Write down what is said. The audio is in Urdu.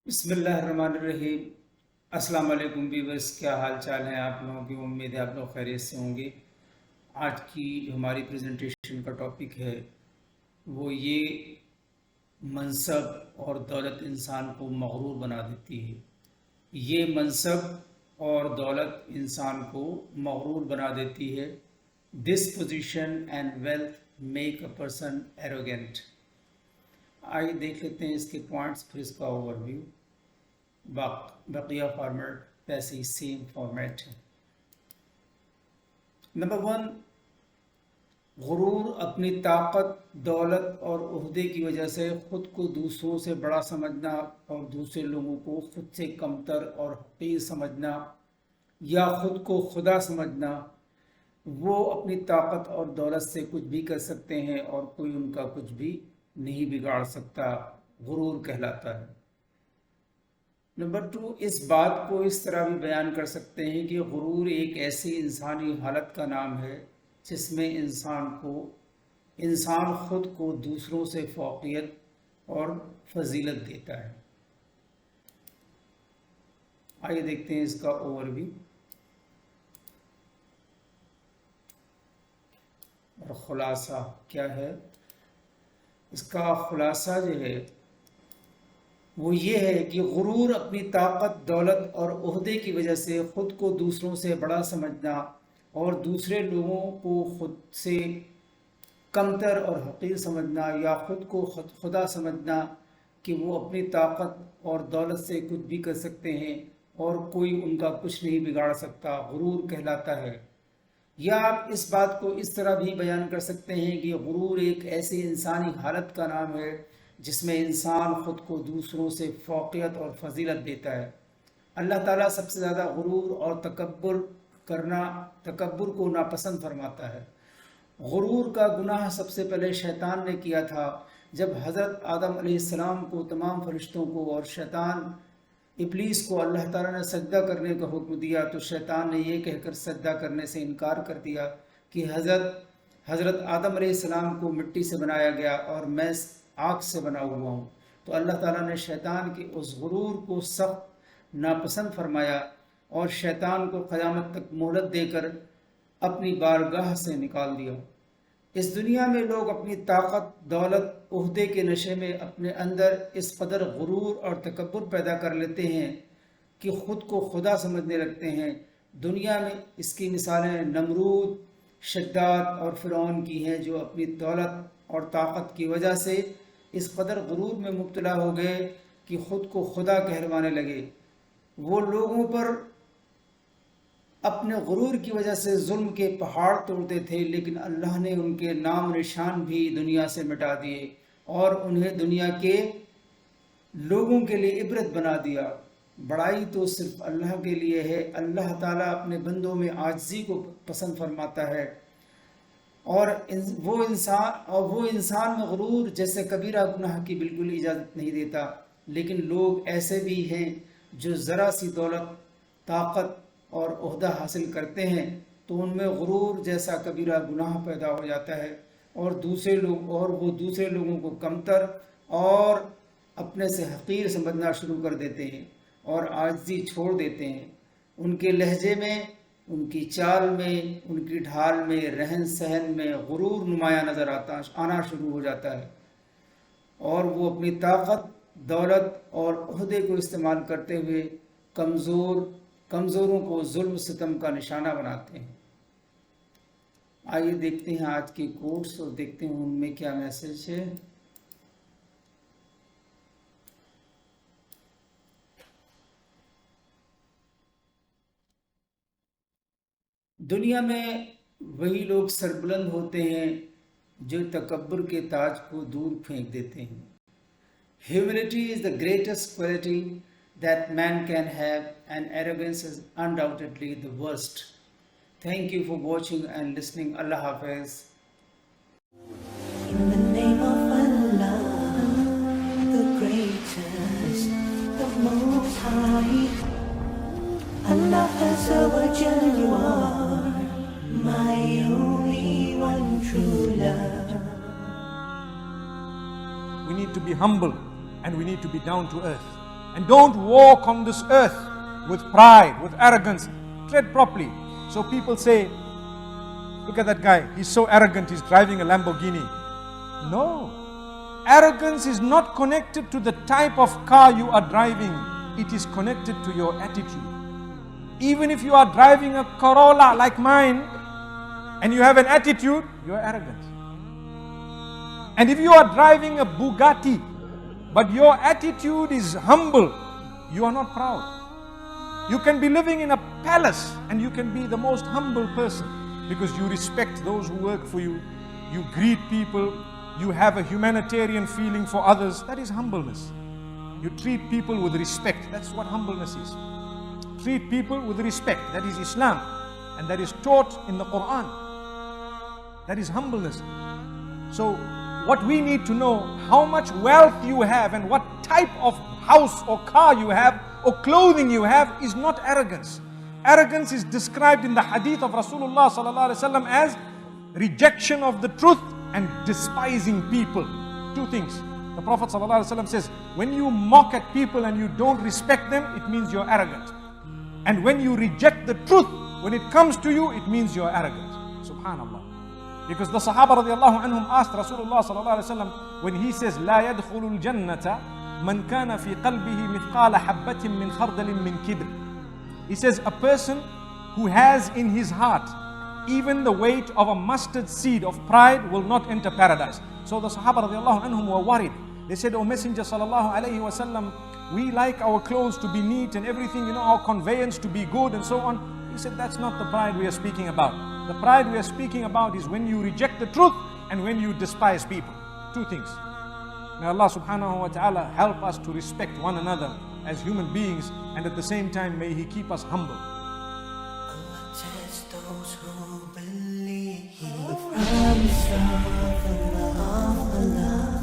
بسم اللہ الرحمن الرحیم۔ السلام علیکم ویورز، کیا حال چال ہیں آپ لوگوں کی؟ امید ہے آپ لوگ خیریت سے ہوں گے۔ آج کی جو ہماری پریزنٹیشن کا ٹاپک ہے وہ یہ منصب اور دولت انسان کو مغرور بنا دیتی ہے۔ یہ منصب اور دولت انسان کو مغرور بنا دیتی ہے۔ دس position and wealth make a person arrogant. آئیے دیکھ لیتے ہیں اس کے پوائنٹس، پھر اس کا اوور ویو۔ بقیہ فارمیٹ ویسے ہی سیم فارمیٹ ہے۔ نمبر 1، غرور اپنی طاقت، دولت اور عہدے کی وجہ سے خود کو دوسروں سے بڑا سمجھنا اور دوسرے لوگوں کو خود سے کمتر اور حقیر سمجھنا یا خود کو خدا سمجھنا۔ وہ اپنی طاقت اور دولت سے کچھ بھی کر سکتے ہیں اور کوئی ان کا کچھ بھی نہیں بگاڑ سکتا، غرور کہلاتا ہے۔ نمبر 2، اس بات کو اس طرح بھی بیان کر سکتے ہیں کہ غرور ایک ایسی انسانی حالت کا نام ہے جس میں انسان خود کو دوسروں سے فوقیت اور فضیلت دیتا ہے۔ آئیے دیکھتے ہیں اس کا اوور ویو اور خلاصہ کیا ہے۔ اس کا خلاصہ جو ہے وہ یہ ہے کہ غرور اپنی طاقت، دولت اور عہدے کی وجہ سے خود کو دوسروں سے بڑا سمجھنا اور دوسرے لوگوں کو خود سے کمتر اور حقیر سمجھنا یا خود کو خدا سمجھنا کہ وہ اپنی طاقت اور دولت سے کچھ بھی کر سکتے ہیں اور کوئی ان کا کچھ نہیں بگاڑ سکتا، غرور کہلاتا ہے۔ یا آپ اس بات کو اس طرح بھی بیان کر سکتے ہیں کہ غرور ایک ایسی انسانی حالت کا نام ہے جس میں انسان خود کو دوسروں سے فوقیت اور فضیلت دیتا ہے۔ اللہ تعالیٰ سب سے زیادہ غرور اور تکبر کو ناپسند فرماتا ہے۔ غرور کا گناہ سب سے پہلے شیطان نے کیا تھا، جب حضرت آدم علیہ السلام کو، تمام فرشتوں کو اور شیطان ابلیس کو اللہ تعالیٰ نے سجدہ کرنے کا حکم دیا تو شیطان نے یہ کہہ کر سجدہ کرنے سے انکار کر دیا کہ حضرت آدم علیہ السلام کو مٹی سے بنایا گیا اور میں آگ سے بنا ہوا ہوں۔ تو اللہ تعالیٰ نے شیطان کے اس غرور کو سخت ناپسند فرمایا اور شیطان کو قیامت تک مہلت دے کر اپنی بارگاہ سے نکال دیا۔ اس دنیا میں لوگ اپنی طاقت، دولت، عہدے کے نشے میں اپنے اندر اس قدر غرور اور تکبر پیدا کر لیتے ہیں کہ خود کو خدا سمجھنے لگتے ہیں۔ دنیا میں اس کی مثالیں نمرود، شداد اور فرعون کی ہیں، جو اپنی دولت اور طاقت کی وجہ سے اس قدر غرور میں مبتلا ہو گئے کہ خود کو خدا کہلوانے لگے۔ وہ لوگوں پر اپنے غرور کی وجہ سے ظلم کے پہاڑ توڑتے تھے، لیکن اللہ نے ان کے نام و نشان بھی دنیا سے مٹا دیے اور انہیں دنیا کے لوگوں کے لیے عبرت بنا دیا۔ بڑائی تو صرف اللہ کے لیے ہے۔ اللہ تعالیٰ اپنے بندوں میں عاجزی کو پسند فرماتا ہے اور وہ انسان میں غرور جیسے کبیرہ گناہ کی بالکل اجازت نہیں دیتا۔ لیکن لوگ ایسے بھی ہیں جو ذرا سی دولت، طاقت اور عہدہ حاصل کرتے ہیں تو ان میں غرور جیسا کبیرہ گناہ پیدا ہو جاتا ہے اور وہ دوسرے لوگوں کو کمتر اور اپنے سے حقیر سمجھنا شروع کر دیتے ہیں اور عاجزی چھوڑ دیتے ہیں۔ ان کے لہجے میں، ان کی چال میں، ان کی ڈھال میں، رہن سہن میں غرور نمایاں نظر آنا شروع ہو جاتا ہے اور وہ اپنی طاقت، دولت اور عہدے کو استعمال کرتے ہوئے کمزوروں کو ظلم ستم کا نشانہ بناتے ہیں۔ آئیے دیکھتے ہیں آج کے کوٹس اور دیکھتے ہیں ان میں کیا میسج ہے۔ دنیا میں وہی لوگ سربلند ہوتے ہیں جو تکبر کے تاج کو دور پھینک دیتے ہیں۔ Humility is the greatest quality that man can have, and arrogance is undoubtedly the worst. Thank you for watching and listening. Allah Hafiz. In the name of Allah, the greatest, the most high, Allah Azza wa Jalla, you are my only one true love. We need to be humble and we need to be down to earth. And don't walk on this earth with pride, with arrogance. Tread properly. So people say, look at that guy, he's so arrogant, he's driving a Lamborghini. No. Arrogance is not connected to the type of car you are driving. It is connected to your attitude. Even if you are driving a Corolla like mine, and you have an attitude, you are arrogant. And if you are driving a Bugatti, but your attitude is humble, you are not proud. You can be living in a palace and you can be the most humble person because you respect those who work for you, you greet people, you have a humanitarian feeling for others. That is humbleness. You treat people with respect. That's what humbleness is. Treat people with respect. That is Islam, and that is taught in the Quran. That is humbleness. So what we need to know, how much wealth you have and what type of house or car you have or clothing you have is not arrogance. Arrogance is described in the hadith of Rasulullah sallallahu alaihi wasallam as rejection of the truth and despising people. Two things. The Prophet sallallahu alaihi wasallam says, when you mock at people and you don't respect them, it means you're arrogant. And when you reject the truth, when it comes to you, it means you're arrogant. Subhanallah. Because the Sahaba radiallahu anhum asked Rasulullah sallallahu alaihi wasallam when he says, لا يدخل الجنة من كان في قلبه مثقال حبة من خردل من كبر. He says, a person who has in his heart even the weight of a mustard seed of pride will not enter paradise. So the Sahaba radiallahu anhum were worried. They said, O Messenger sallallahu alaihi wasallam, we like our clothes to be neat and everything, our conveyance to be good and so on. He said, that's not the pride we are speaking about. The pride we are speaking about is when you reject the truth and when you despise people. Two things. May Allah subhanahu wa ta'ala help us to respect one another as human beings, and at the same time may He keep us humble. Allah tests those who believe the promise of Allah.